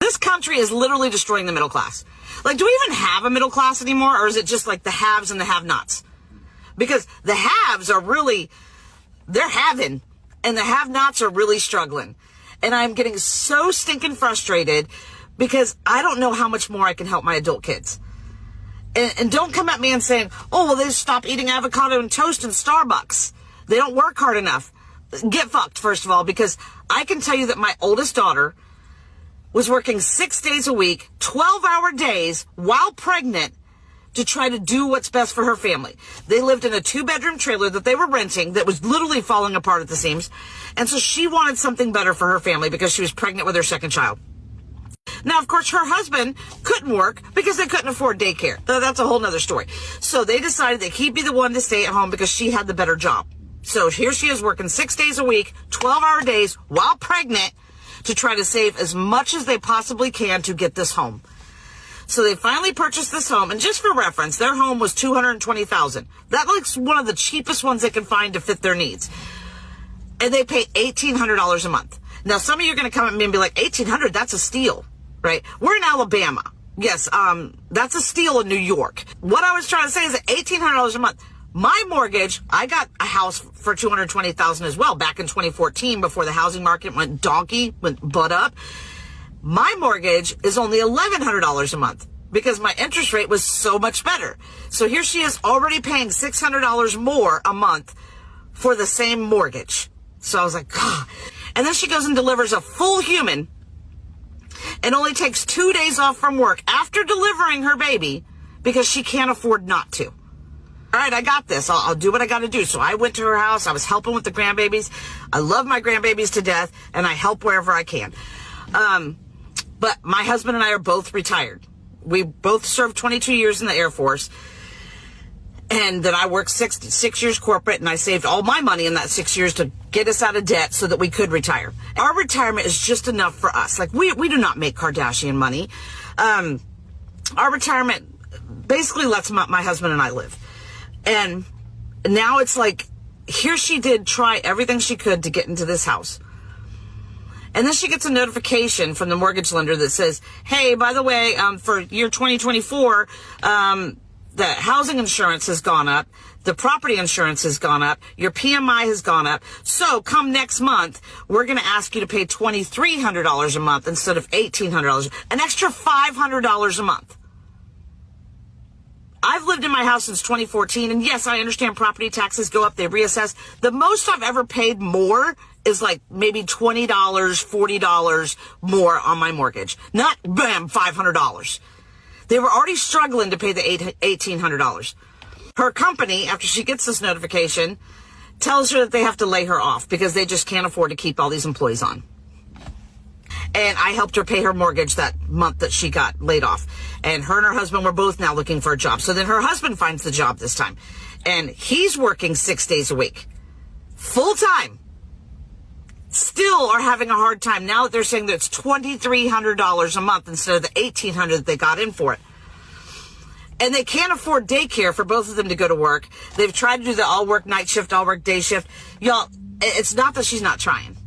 This country is literally destroying the middle class. Like, do we even have a middle class anymore? Or is it just like the haves and the have-nots? Because the haves are really, they're having, and the have-nots are really struggling. And I'm getting so stinking frustrated because I don't know how much more I can help my adult kids. And don't come at me and saying, oh, well, they just stop eating avocado and toast in Starbucks. They don't work hard enough. Get fucked, first of all, because I can tell you that my oldest daughter was working 6 days a week, 12-hour days, while pregnant, to try to do what's best for her family. They lived in a 2-bedroom trailer that they were renting that was literally falling apart at the seams. And so she wanted something better for her family because she was pregnant with her second child. Now, of course, her husband couldn't work because they couldn't afford daycare. That's a whole nother story. So they decided that he'd be the one to stay at home because she had the better job. So here she is working 6 days a week, 12-hour days while pregnant to try to save as much as they possibly can to get this home. So they finally purchased this home, and just for reference, their home was $220,000. That looks one of the cheapest ones they can find to fit their needs. And they pay $1,800 a month. Now, some of you are going to come at me and be like, $1,800, that's a steal, right? We're in Alabama. Yes, that's a steal in New York. What I was trying to say is that $1,800 a month. My mortgage, I got a house for $220,000 as well back in 2014 before the housing market went butt up. My mortgage is only $1,100 a month because my interest rate was so much better. So here she is already paying $600 more a month for the same mortgage. So I was like, God. And then she goes and delivers a full human and only takes 2 days off from work after delivering her baby because she can't afford not to. All right, I got this. I'll do what I got to do. So I went to her house. I was helping with the grandbabies. I love my grandbabies to death, and I help wherever I can. But my husband and I are both retired. We both served 22 years in the Air Force. And then I worked six years corporate, and I saved all my money in that 6 years to get us out of debt so that we could retire. Our retirement is just enough for us. Like, we do not make Kardashian money. Our retirement basically lets my husband and I live. And now it's like, here she did try everything she could to get into this house. And then she gets a notification from the mortgage lender that says, hey, by the way, for year 2024, the housing insurance has gone up. The property insurance has gone up. Your PMI has gone up. So come next month, we're going to ask you to pay $2,300 a month instead of $1,800, an extra $500 a month. I've lived in my house since 2014, and yes, I understand property taxes go up, they reassess. The most I've ever paid more is like maybe $20, $40 more on my mortgage. Not, bam, $500. They were already struggling to pay the $1,800. Her company, after she gets this notification, tells her that they have to lay her off because they just can't afford to keep all these employees on. And I helped her pay her mortgage that month that she got laid off. And her husband were both now looking for a job. So then her husband finds the job this time. And he's working 6 days a week. Full time. Still are having a hard time now that they're saying that it's $2,300 a month instead of the $1,800 that they got in for it. And they can't afford daycare for both of them to go to work. They've tried to do the all work night shift, all work day shift. Y'all, it's not that she's not trying.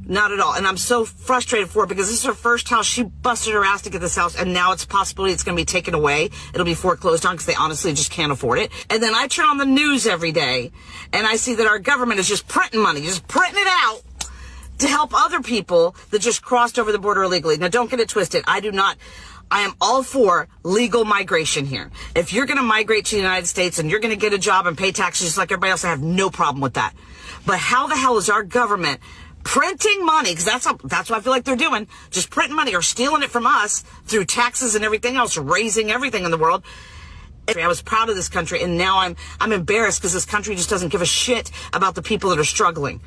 Not at all. And I'm so frustrated for her because this is her first house. She busted her ass to get this house, and now it's a possibility it's going to be taken away. It'll be foreclosed on because they honestly just can't afford it. And then I turn on the news every day, and I see that our government is just printing money, just printing it out to help other people that just crossed over the border illegally. Now, don't get it twisted. I am all for legal migration here. If you're going to migrate to the United States and you're going to get a job and pay taxes just like everybody else, I have no problem with that. But how the hell is our government printing money, because that's what I feel like they're doing, just printing money or stealing it from us through taxes and everything else, raising everything in the world. I was proud of this country, and now I'm embarrassed because this country just doesn't give a shit about the people that are struggling.